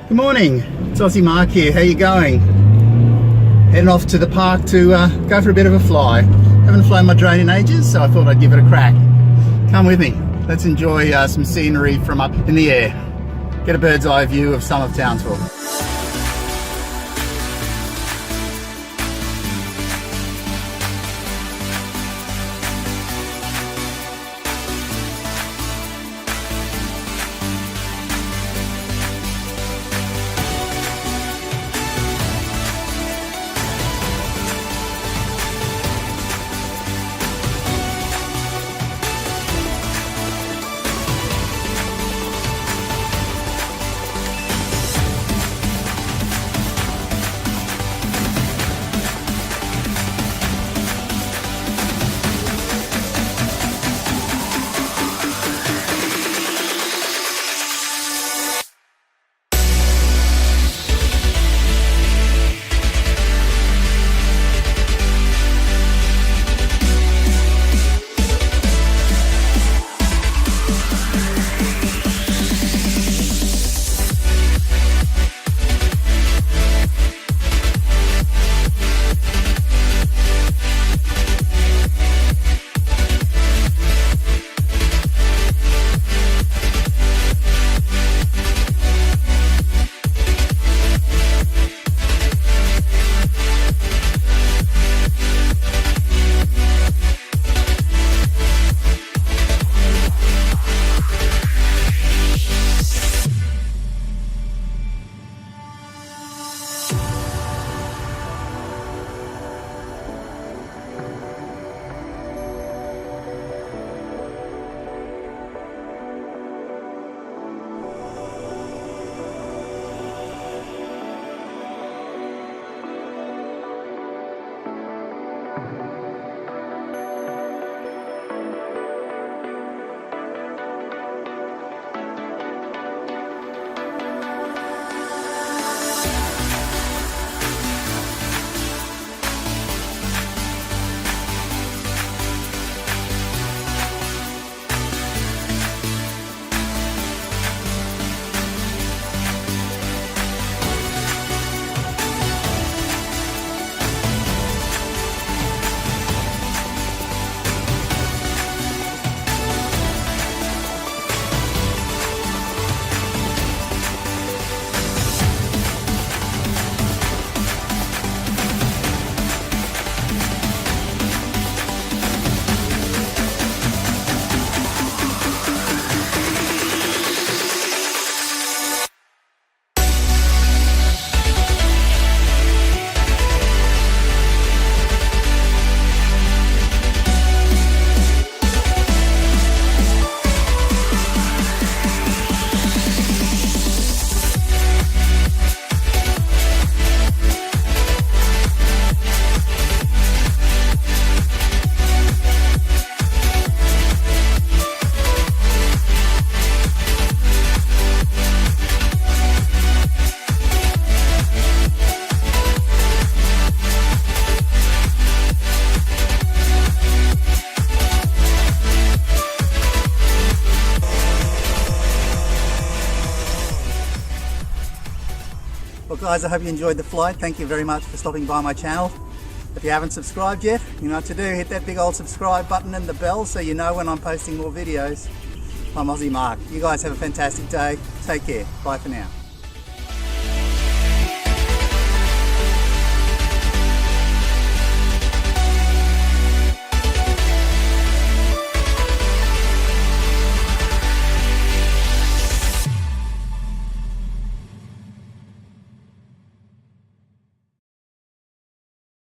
Good morning, it's Aussie Mark here. How you going? Heading off to the park to go for a bit of a fly. Haven't flown my drone in ages, so I thought I'd give it a crack. Come with me. Let's enjoy some scenery from up in the air. Get a bird's eye view of some of Townsville. Well guys, I hope you enjoyed the flight. Thank you very much for stopping by my channel. If you haven't subscribed yet, you know what to do. Hit that big old subscribe button and the bell so you know when I'm posting more videos. I'm Aussie Mark. You guys have a fantastic day. Take care. Bye for now.